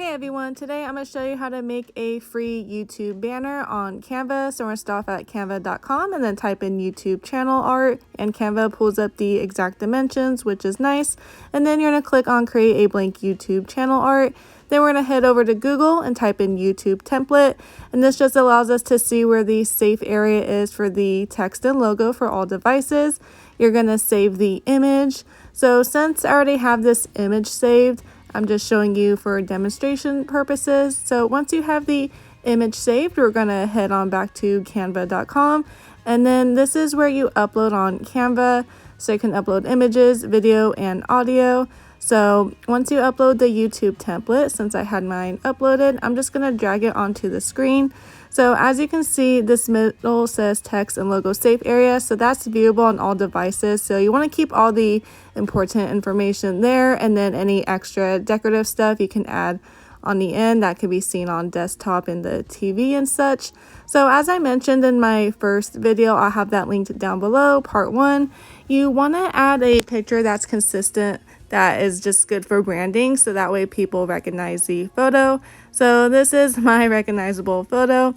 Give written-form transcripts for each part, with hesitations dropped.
Hey everyone, today I'm going to show you how to make a free YouTube banner on Canva. So we're going to start off at canva.com and then type in YouTube channel art, and Canva pulls up the exact dimensions, which is nice. And then you're going to click on create a blank YouTube channel art. Then we're going to head over to Google and type in YouTube template, and this just allows us to see where the safe area is for the text and logo for all devices. You're going to save the image. So since I already have this image saved, I'm just showing you for demonstration purposes. So once you have the image saved, we're going to head on back to canva.com, and then this is where you upload on Canva. So you can upload images, video, and audio. So once you upload the YouTube template, since I had mine uploaded, I'm just going to drag it onto the screen. So as you can see, this middle says text and logo safe area. So that's viewable on all devices. So you want to keep all the important information there, and then any extra decorative stuff you can add on the end that can be seen on desktop in the TV and such. So as I mentioned in my first video, I'll have that linked down below, part 1. You want to add a picture that's consistent, that is just good for branding, so that way people recognize the photo. So this is my recognizable photo,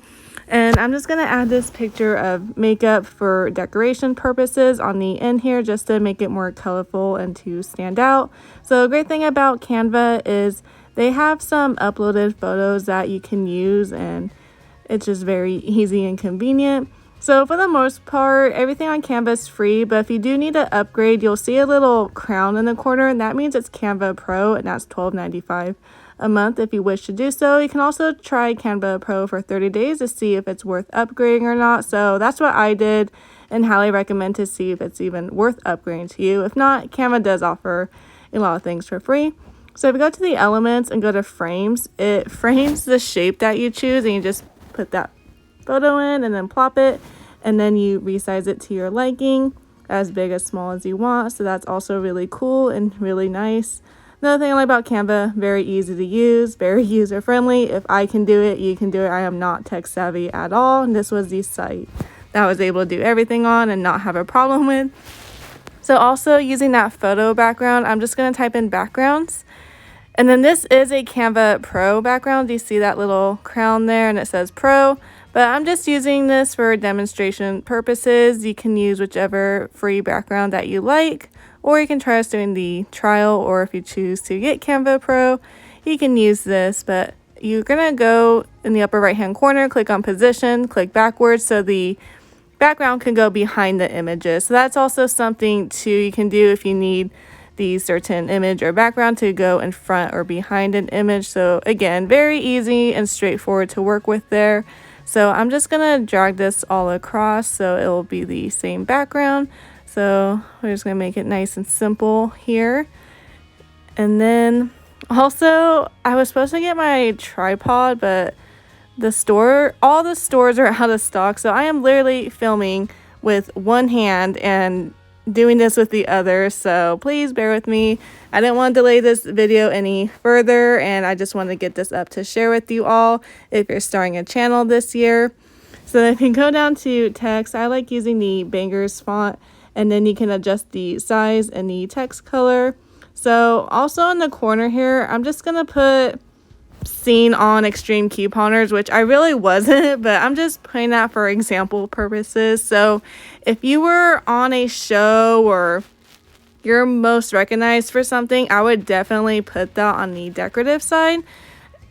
and I'm just going to add this picture of makeup for decoration purposes on the end here, just to make it more colorful and to stand out. So a great thing about Canva is they have some uploaded photos that you can use, and it's just very easy and convenient. So for the most part, everything on Canva is free, but if you do need to upgrade, you'll see a little crown in the corner, and that means it's Canva Pro, and that's $12.95 a month if you wish to do so. You can also try Canva Pro for 30 days to see if it's worth upgrading or not. So that's what I did, and highly recommend to see if it's even worth upgrading to you. If not, Canva does offer a lot of things for free. So if you go to the elements and go to frames, it frames the shape that you choose, and you just put that photo in and then plop it, and then you resize it to your liking, as big as small as you want. So that's also really cool and really nice. Another thing I like about Canva, very easy to use, very user friendly. If I can do it, you can do it. I am not tech savvy at all, and this was the site that I was able to do everything on and not have a problem with. So also using that photo background, I'm just going to type in backgrounds. And then this is a Canva Pro background. Do you see that little crown there? And it says Pro. But I'm just using this for demonstration purposes. You can use whichever free background that you like, or you can try us doing the trial, or if you choose to get Canva Pro, you can use this. But you're going to go in the upper right hand corner, click on position, click backwards, so the background can go behind the images. So that's also something too you can do if you need the certain image or background to go in front or behind an image. So again, very easy and straightforward to work with there. So I'm just gonna drag this all across so it will be the same background. So we're just gonna make it nice and simple here. And then also, I was supposed to get my tripod, but all the stores are out of stock. So I am literally filming with one hand and doing this with the other, so please bear with me. I didn't want to delay this video any further, and I just wanted to get this up to share with you all if you're starting a channel this year. So if you go down to text, I like using the Bangers font, and then you can adjust the size and the text color. So also in the corner here, I'm just gonna put seen on extreme couponers, which I really wasn't, but I'm just putting that for example purposes. So if you were on a show or you're most recognized for something, I would definitely put that on the decorative side,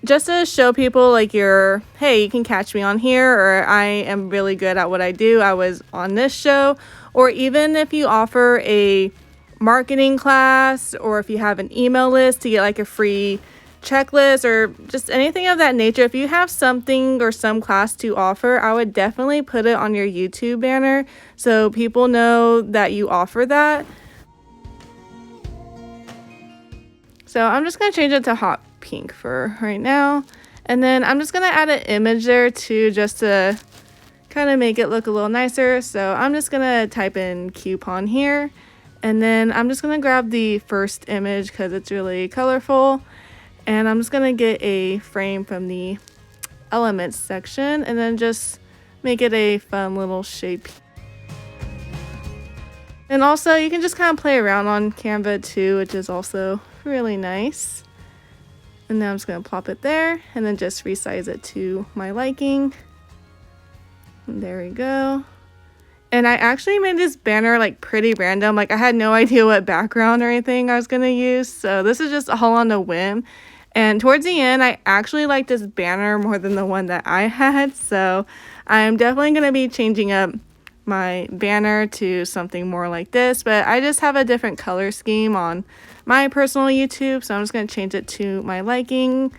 just to show people like hey, you can catch me on here, or I am really good at what I do, I was on this show. Or even if you offer a marketing class, or if you have an email list to get like a free checklist or just anything of that nature, if you have something or some class to offer, I would definitely put it on your YouTube banner so people know that you offer that. So I'm just going to change it to hot pink for right now, and then I'm just going to add an image there too, just to kind of make it look a little nicer. So I'm just going to type in coupon here, and then I'm just going to grab the first image because it's really colorful. And I'm just going to get a frame from the elements section, and then just make it a fun little shape. And also you can just kind of play around on Canva too, which is also really nice. And now I'm just going to plop it there and then just resize it to my liking. And there we go. And I actually made this banner like pretty random. Like I had no idea what background or anything I was going to use. So this is just all on a whim. And towards the end, I actually like this banner more than the one that I had. So I'm definitely going to be changing up my banner to something more like this. But I just have a different color scheme on my personal YouTube. So I'm just going to change it to my liking.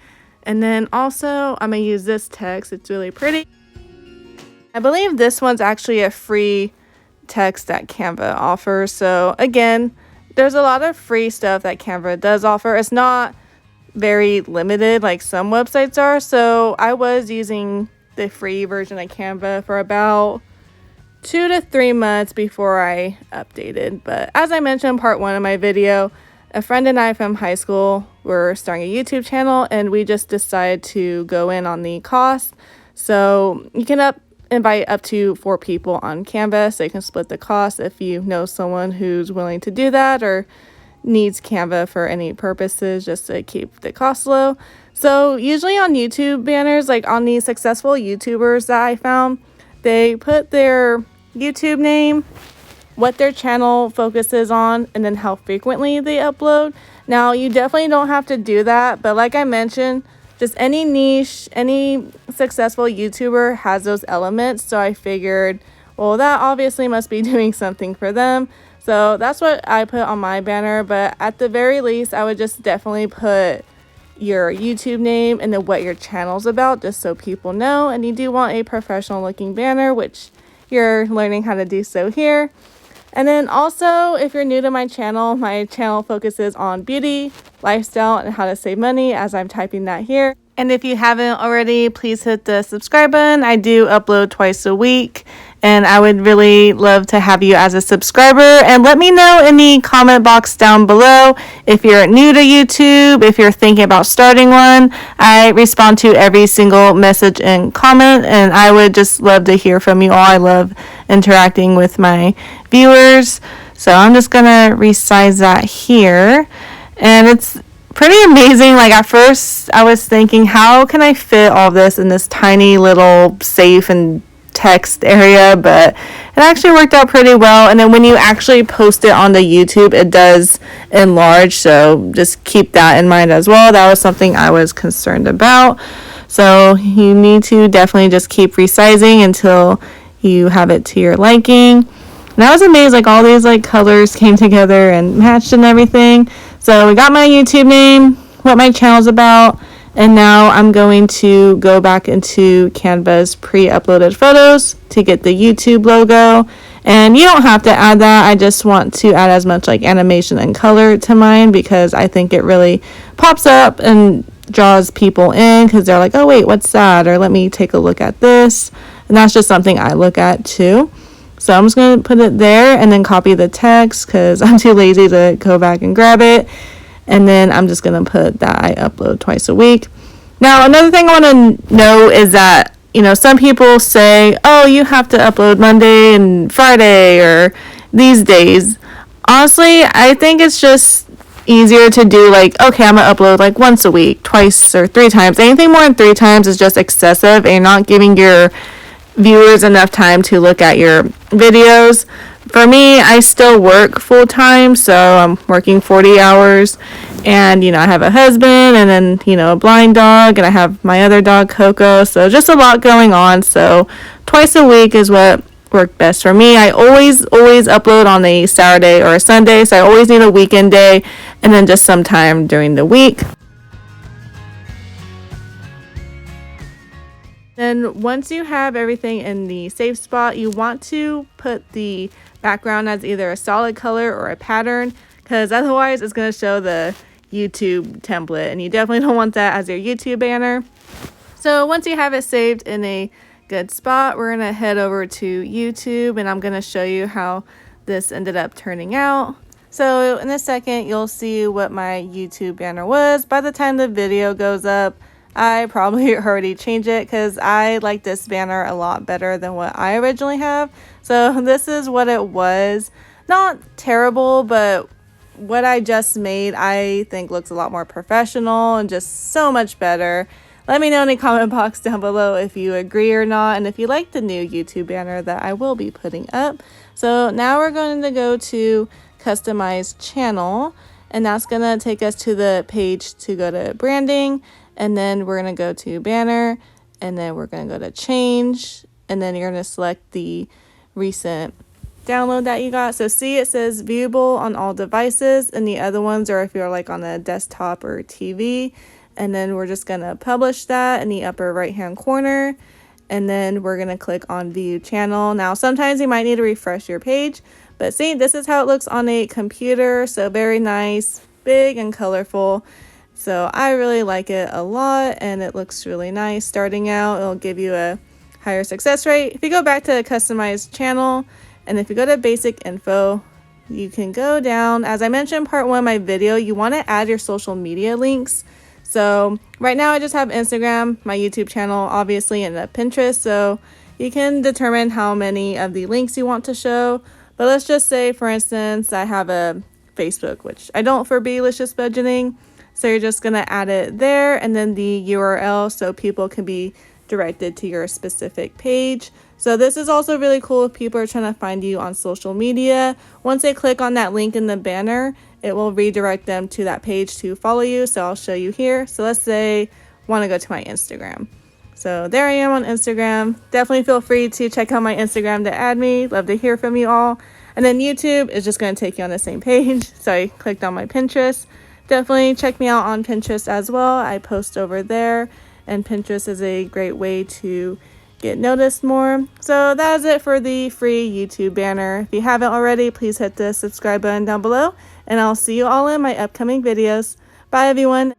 And then also I'm going to use this text. It's really pretty. I believe this one's actually a free text that Canva offers. So again, there's a lot of free stuff that Canva does offer. It's not very limited like some websites are. So I was using the free version of Canva for about 2 to 3 months before I updated. But as I mentioned in part 1 of my video, a friend and I from high school were starting a YouTube channel and we just decided to go in on the cost. So you can invite up to 4 people on Canva, so you can split the cost if you know someone who's willing to do that or needs Canva for any purposes just to keep the cost low. So usually on YouTube banners, like on the successful YouTubers that I found, they put their YouTube name, what their channel focuses on, and then how frequently they upload. Now you definitely don't have to do that, but like I mentioned, just any niche, any successful YouTuber has those elements. So I figured, well, that obviously must be doing something for them. So that's what I put on my banner. But at the very least, I would just definitely put your YouTube name and then what your channel's about, just so people know. And you do want a professional looking banner, which you're learning how to do so here. And then also, if you're new to my channel focuses on beauty, lifestyle, and how to save money, as I'm typing that here. And if you haven't already, please hit the subscribe button. I do upload twice a week, and I would really love to have you as a subscriber. And let me know in the comment box down below if you're new to YouTube, if you're thinking about starting one. I respond to every single message and comment, and I would just love to hear from you all. I love interacting with my viewers. So I'm just gonna resize that here, and it's pretty amazing. Like at first I was thinking, how can I fit all this in this tiny little safe and text area, but it actually worked out pretty well. And then when you actually post it on the YouTube, it does enlarge, so just keep that in mind as well. That was something I was concerned about. So you need to definitely just keep resizing until you have it to your liking. And I was amazed, like all these like colors came together and matched and everything. So we got my YouTube name, what my channel's about, and now I'm going to go back into Canva's pre-uploaded photos to get the YouTube logo. And you don't have to add that. I just want to add as much like animation and color to mine because I think it really pops up and draws people in because they're like, oh wait, what's that? Or let me take a look at this. And that's just something I look at too. So I'm just going to put it there and then copy the text because I'm too lazy to go back and grab it. And then I'm just going to put that I upload twice a week. Now, another thing I want to know is that, you know, some people say, oh, you have to upload Monday and Friday or these days. Honestly, I think it's just easier to do like, okay, I'm going to upload like once a week, twice or 3 times. Anything more than 3 times is just excessive and you're not giving your viewers enough time to look at your videos. For me, I still work full time, so I'm working 40 hours and, you know, I have a husband and then, you know, a blind dog and I have my other dog, Coco. So just a lot going on. So twice a week is what worked best for me. I always upload on a Saturday or a Sunday. So I always need a weekend day and then just some time during the week. Then once you have everything in the safe spot, you want to put the background as either a solid color or a pattern because otherwise it's going to show the YouTube template and you definitely don't want that as your YouTube banner. So once you have it saved in a good spot, we're going to head over to YouTube and I'm going to show you how this ended up turning out. So in a second, you'll see what my YouTube banner was. By the time the video goes up, I probably already changed it because I like this banner a lot better than what I originally have. So this is what it was. Not terrible, but what I just made, I think looks a lot more professional and just so much better. Let me know in the comment box down below if you agree or not, and if you like the new YouTube banner that I will be putting up. So now we're going to go to Customize Channel, and that's going to take us to the page to go to Branding, and then we're going to go to Banner, and then we're going to go to Change, and then you're going to select the recent download that you got. So see, it says viewable on all devices, and the other ones are if you're like on a desktop or TV. And then we're just gonna publish that in the upper right hand corner, and then we're gonna click on view channel. Now sometimes you might need to refresh your page, but see, this is how it looks on a computer. So very nice, big and colorful. So I really like it a lot, and it looks really nice. Starting out, it'll give you a higher success rate. If you go back to Customize Channel, and if you go to basic info, you can go down. As I mentioned in part 1 of my video, you want to add your social media links. So right now I just have Instagram, my YouTube channel, obviously, and Pinterest. So you can determine how many of the links you want to show. But let's just say, for instance, I have a Facebook, which I don't for Beelicious Budgeting. So you're just going to add it there, and then the URL so people can be directed to your specific page. So this is also really cool if people are trying to find you on social media. Once they click on that link in the banner, it will redirect them to that page to follow you. So I'll show you here. So let's say I want to go to my Instagram. So there I am on Instagram. Definitely feel free to check out my Instagram to add me. Love to hear from you all. And then YouTube is just going to take you on the same page. So I clicked on my Pinterest. Definitely check me out on Pinterest as well. I post over there, and Pinterest is a great way to get noticed more. So that is it for the free YouTube banner. If you haven't already, please hit the subscribe button down below, and I'll see you all in my upcoming videos. Bye everyone.